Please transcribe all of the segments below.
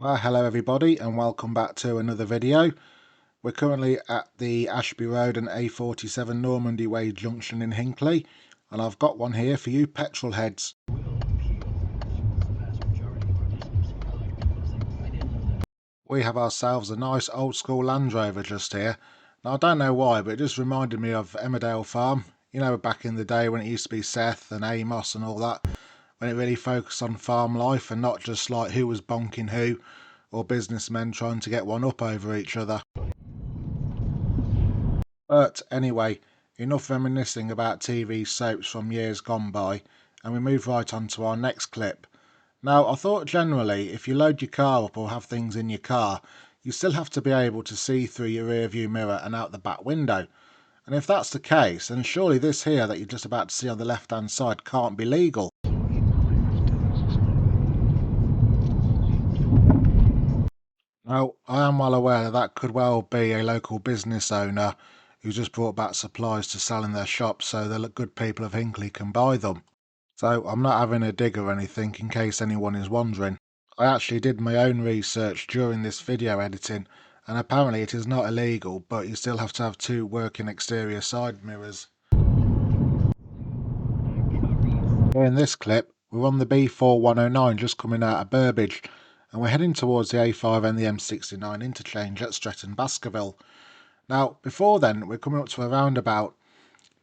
Well, hello everybody and welcome back to another video. We're currently at the Ashby Road and A47 Normandy Way junction in Hinckley, and I've got one here for you petrol heads. We have ourselves a nice old school Land Rover just here. Now I don't know why, but it just reminded me of Emmerdale Farm. You know, back in the day when it used to be Seth and Amos and all that, when it really focused on farm life and not just like who was bonking who, or businessmen trying to get one up over each other. But anyway, enough reminiscing about TV soaps from years gone by, and we move right on to our next clip. Now, I thought generally, if you load your car up or have things in your car, you still have to be able to see through your rear view mirror and out the back window. And if that's the case, then surely this here that you're just about to see on the left hand side can't be legal. Now, I am well aware that could well be a local business owner who's just brought back supplies to sell in their shop so the good people of Hinckley can buy them. So I'm not having a dig or anything in case anyone is wondering. I actually did my own research during this video editing, and apparently it is not illegal, but you still have to have two working exterior side mirrors. In this clip, we're on the B4109 just coming out of Burbage, and we're heading towards the A5 and the M69 interchange at Stretton Baskerville. Now, before then, we're coming up to a roundabout.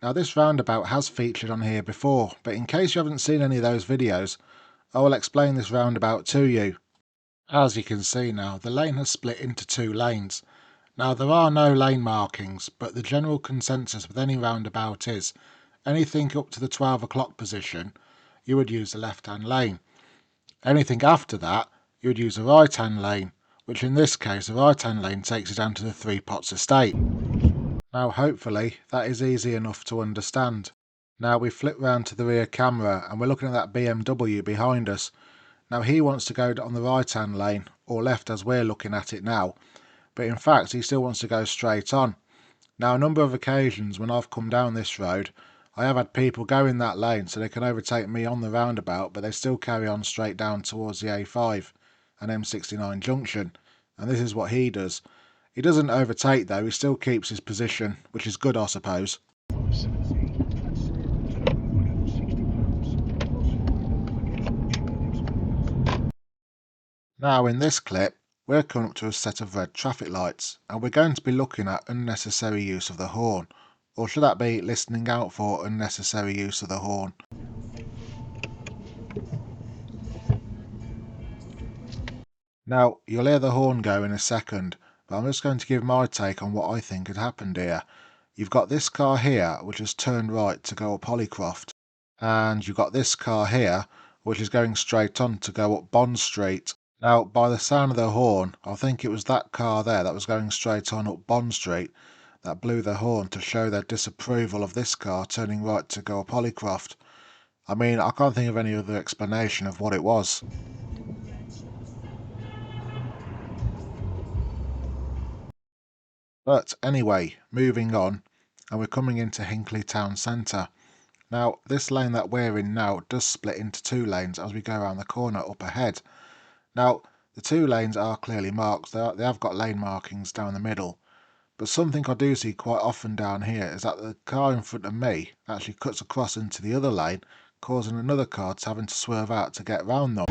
Now, this roundabout has featured on here before, but in case you haven't seen any of those videos, I will explain this roundabout to you. As you can see now, the lane has split into two lanes. Now, there are no lane markings, but the general consensus with any roundabout is anything up to the 12 o'clock position, you would use the left-hand lane. Anything after that, you would use the right-hand lane, which in this case, the right-hand lane takes you down to the Three Pots estate. Now, hopefully, that is easy enough to understand. Now, we flip round to the rear camera, and we're looking at that BMW behind us. Now, he wants to go on the right-hand lane, or left as we're looking at it now, but in fact, he still wants to go straight on. Now, a number of occasions when I've come down this road, I have had people go in that lane so they can overtake me on the roundabout, but they still carry on straight down towards the A5 and M69 junction, and this is what he does. He doesn't overtake though, he still keeps his position, which is good I suppose. Now in this clip, we're coming up to a set of red traffic lights, and we're going to be looking at unnecessary use of the horn. Or should that be listening out for unnecessary use of the horn? Now, you'll hear the horn go in a second, but I'm just going to give my take on what I think had happened here. You've got this car here, which has turned right to go up Hollycroft, and you've got this car here, which is going straight on to go up Bond Street. Now, by the sound of the horn, I think it was that car there that was going straight on up Bond Street that blew the horn to show their disapproval of this car turning right to go up Hollycroft. I mean, I can't think of any other explanation of what it was. But anyway, moving on, and we're coming into Hinckley Town Centre. Now, this lane that we're in now does split into two lanes as we go around the corner up ahead. Now, the two lanes are clearly marked, they have got lane markings down the middle. But something I do see quite often down here is that the car in front of me actually cuts across into the other lane, causing another car to having to swerve out to get round them.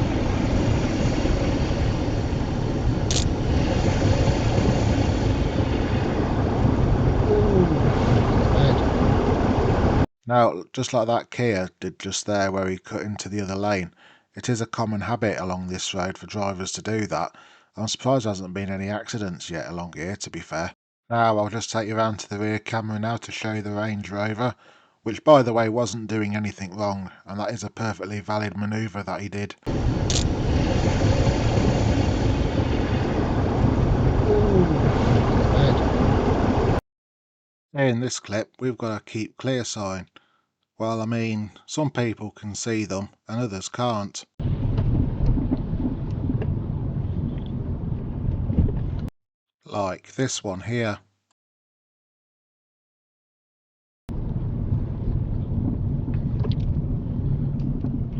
Now, just like that Kia did just there where he cut into the other lane, it is a common habit along this road for drivers to do that. I'm surprised there hasn't been any accidents yet along here, to be fair. Now I'll just take you around to the rear camera now to show you the Range Rover, which by the way wasn't doing anything wrong, and that is a perfectly valid manoeuvre that he did. In this clip we've got a keep clear sign. Well, I mean, some people can see them and others can't. Like this one here.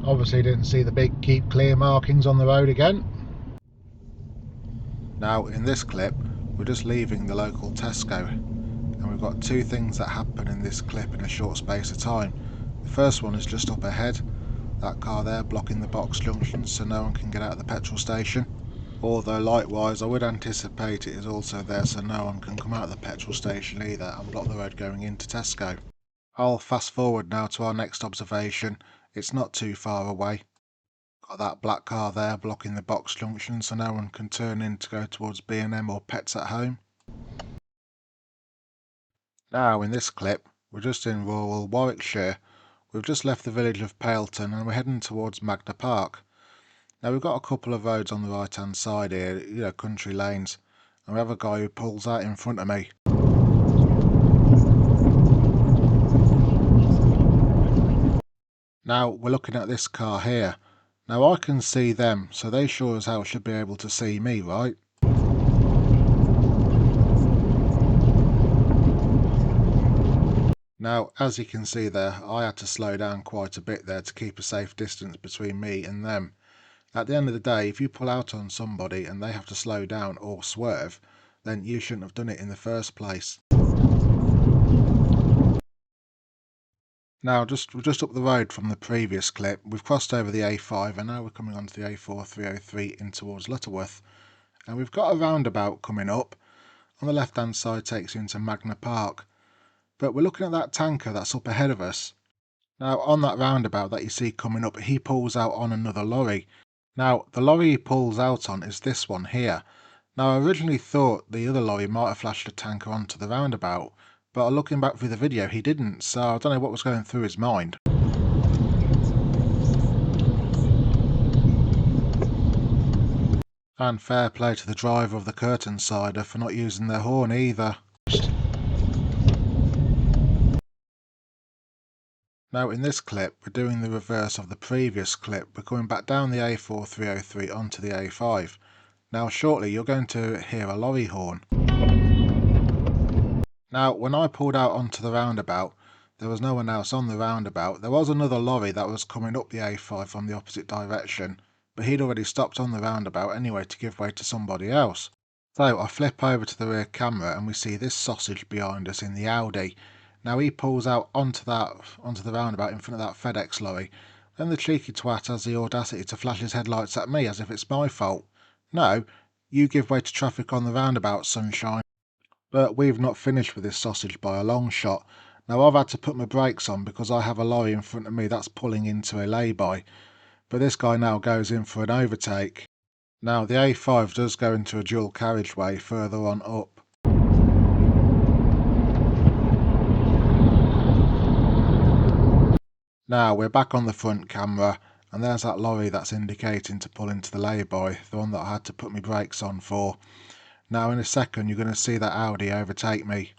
Obviously didn't see the big keep clear markings on the road again. Now in this clip we're just leaving the local Tesco, and we've got two things that happen in this clip in a short space of time. The first one is just up ahead, that car there blocking the box junction so no one can get out of the petrol station. Although likewise I would anticipate it is also there so no one can come out of the petrol station either and block the road going into Tesco. I'll fast forward now to our next observation. It's not too far away. Got that black car there blocking the box junction so no one can turn in to go towards B&M or Pets at Home. Now in this clip we're just in rural Warwickshire. We've just left the village of Paleton and we're heading towards Magna Park. Now we've got a couple of roads on the right hand side here, country lanes, and we have a guy who pulls out in front of me. Now we're looking at this car here. Now I can see them, so they sure as hell should be able to see me, right? Now as you can see there, I had to slow down quite a bit there to keep a safe distance between me and them. At the end of the day, if you pull out on somebody and they have to slow down or swerve, then you shouldn't have done it in the first place. Now we're just up the road from the previous clip. We've crossed over the A5 and now we're coming onto the A4 303 in towards Lutterworth. And we've got a roundabout coming up. On the left hand side takes you into Magna Park. But we're looking at that tanker that's up ahead of us. Now on that roundabout that you see coming up, he pulls out on another lorry. Now the lorry he pulls out on is this one here. Now I originally thought the other lorry might have flashed a tanker onto the roundabout, but looking back through the video he didn't, so I don't know what was going through his mind. And fair play to the driver of the curtain sider for not using their horn either. Now in this clip we're doing the reverse of the previous clip. We're coming back down the A4 303 onto the A5. Now shortly you're going to hear a lorry horn. Now when I pulled out onto the roundabout, there was no one else on the roundabout. There was another lorry that was coming up the A5 from the opposite direction, but he'd already stopped on the roundabout anyway to give way to somebody else. So I flip over to the rear camera and we see this sausage behind us in the Audi. Now he pulls out onto the roundabout in front of that FedEx lorry. Then the cheeky twat has the audacity to flash his headlights at me as if it's my fault. No, you give way to traffic on the roundabout, sunshine. But we've not finished with this sausage by a long shot. Now I've had to put my brakes on because I have a lorry in front of me that's pulling into a lay-by. But this guy now goes in for an overtake. Now the A5 does go into a dual carriageway further on up. Now we're back on the front camera and there's that lorry that's indicating to pull into the lay-by, the one that I had to put my brakes on for. Now in a second you're going to see that Audi overtake me.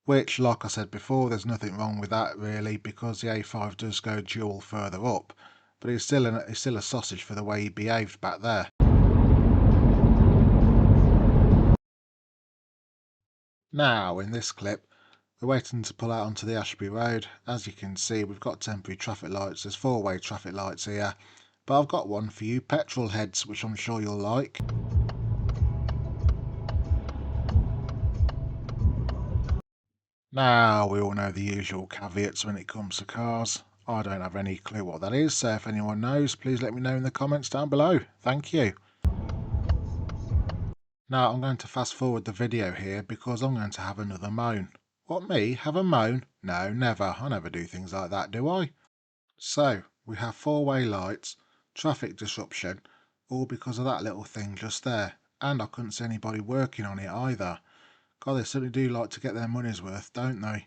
Which, like I said before, there's nothing wrong with that really, because the A5 does go dual further up, but he's still a sausage for the way he behaved back there. Now in this clip we're waiting to pull out onto the Ashby Road. As you can see we've got temporary traffic lights. There's four-way traffic lights here, but I've got one for you petrol heads which I'm sure you'll like. Now, we all know the usual caveats when it comes to cars. I don't have any clue what that is, so if anyone knows, please let me know in the comments down below. Thank you. Now, I'm going to fast forward the video here because I'm going to have another moan. What, me? Have a moan? No, never. I never do things like that, do I? So, we have four-way lights, traffic disruption, all because of that little thing just there. And I couldn't see anybody working on it either. God, they certainly do like to get their money's worth, don't they?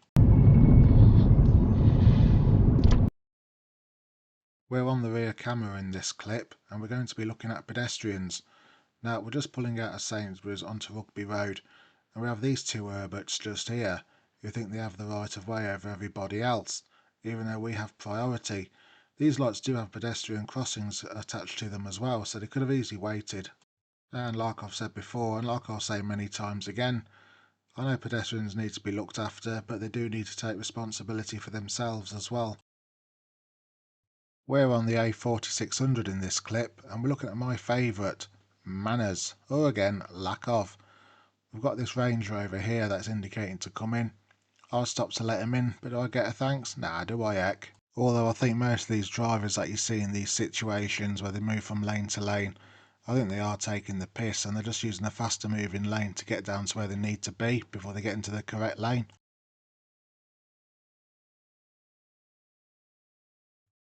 We're on the rear camera in this clip and we're going to be looking at pedestrians. Now we're just pulling out of Sainsbury's onto Rugby Road and we have these two Herberts just here who think they have the right of way over everybody else, even though we have priority. These lights do have pedestrian crossings attached to them as well, so they could have easily waited. And like I've said before, and like I'll say many times again, I know pedestrians need to be looked after, but they do need to take responsibility for themselves as well. We're on the A4600 in this clip and we're looking at my favourite, manners, or again, lack of. We've got this Ranger over here that's indicating to come in. I stop to let him in, but do I get a thanks? Nah, do I heck? Although I think most of these drivers that you see in these situations where they move from lane to lane, I think they are taking the piss and they're just using a faster moving lane to get down to where they need to be before they get into the correct lane.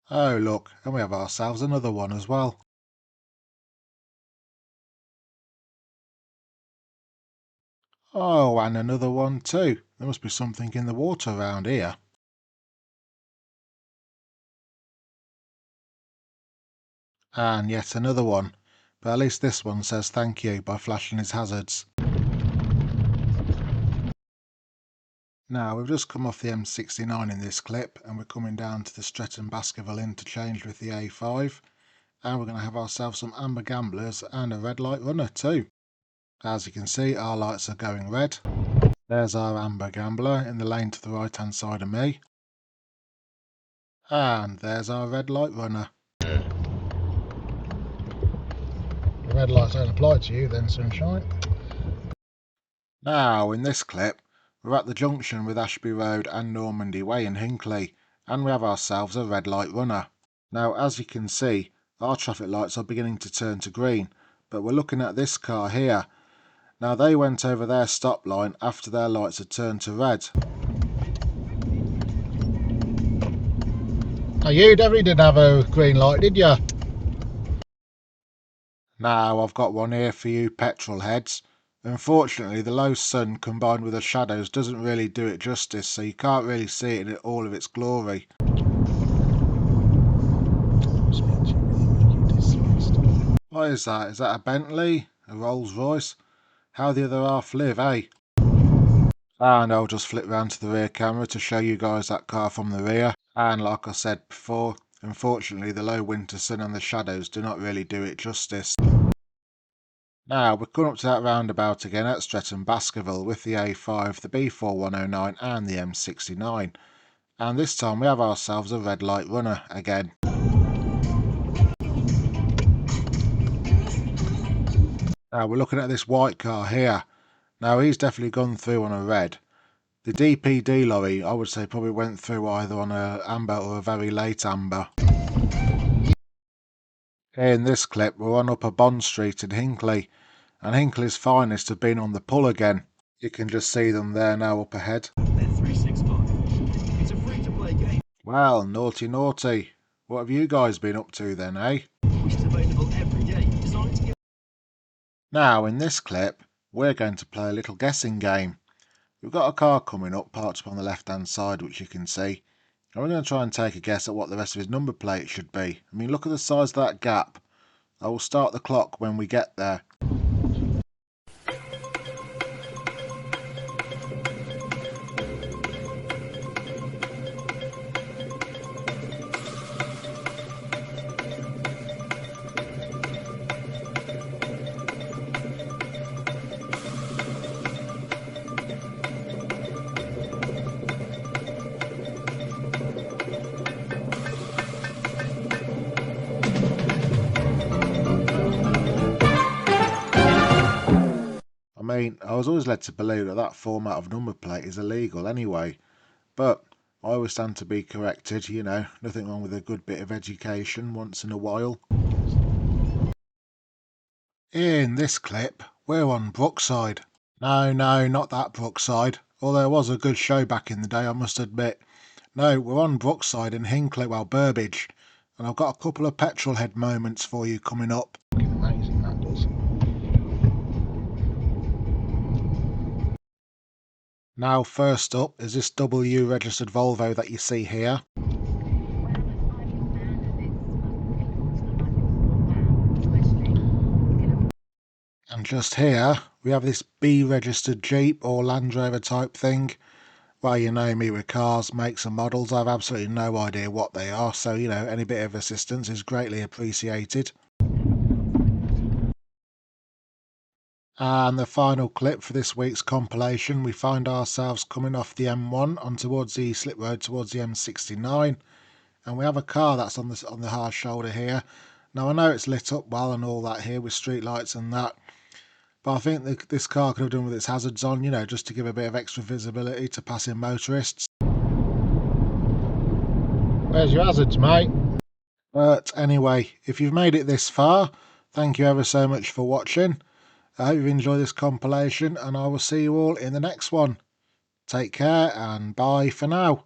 Oh look, and we have ourselves another one as well. Oh, and another one too. There must be something in the water around here. And yet another one. But at least this one says thank you by flashing his hazards. Now, we've just come off the M69 in this clip and we're coming down to the Stretton Baskerville interchange with the A5. And we're going to have ourselves some amber gamblers and a red light runner too. As you can see, our lights are going red. There's our amber gambler in the lane to the right hand side of me. And there's our red light runner. The red lights don't apply to you then, sunshine. Now, in this clip, we're at the junction with Ashby Road and Normandy Way in Hinckley, and we have ourselves a red light runner. Now, as you can see, our traffic lights are beginning to turn to green, but we're looking at this car here. Now, they went over their stop line after their lights had turned to red. Now, you definitely didn't have a green light, did you? Now, I've got one here for you petrol heads. Unfortunately, the low sun combined with the shadows doesn't really do it justice, so you can't really see it in all of its glory. What is that? Is that a Bentley? A Rolls Royce? How the other half live, eh? And I'll just flip round to the rear camera to show you guys that car from the rear. And like I said before, unfortunately the low winter sun and the shadows do not really do it justice. Now, we're coming up to that roundabout again at Stretton Baskerville with the A5, the B4109 and the M69. And this time we have ourselves a red light runner again. Now, we're looking at this white car here. Now, he's definitely gone through on a red. The DPD lorry, I would say, probably went through either on a amber or a very late amber. In this clip, we're on Upper Bond Street in Hinckley, and Hinckley's finest have been on the pull again. You can just see them there now up ahead. It's a free-to-play game. Well, naughty naughty. What have you guys been up to then, eh? Which is available every day. Now, in this clip, we're going to play a little guessing game. We've got a car coming up, parked up on the left-hand side, which you can see. And we're going to try and take a guess at what the rest of his number plate should be. I mean, look at the size of that gap. I will start the clock when we get there. I mean, I was always led to believe that that format of number plate is illegal anyway, but I always stand to be corrected, you know, nothing wrong with a good bit of education once in a while. In this clip, we're on Brookside. No, not that Brookside, although it was a good show back in the day, I must admit. No, we're on Brookside in Hinckley, well, Burbage, and I've got a couple of petrol head moments for you coming up. Amazing that does. Now, first up is this W registered Volvo that you see here. And just here, we have this B registered Jeep or Land Rover type thing. Well, you know me with cars, makes and models, I have absolutely no idea what they are, so, you know, any bit of assistance is greatly appreciated. And the final clip for this week's compilation, we find ourselves coming off the M1 on towards the slip road towards the M69, and we have a car that's on the hard shoulder here Now I know it's lit up well and all that here with street lights and that, but I think this car could have done with its hazards on, you know, just to give a bit of extra visibility to passing motorists. Where's your hazards, mate? But anyway, if you've made it this far, thank you ever so much for watching. I hope you've enjoyed this compilation, and I will see you all in the next one. Take care and bye for now.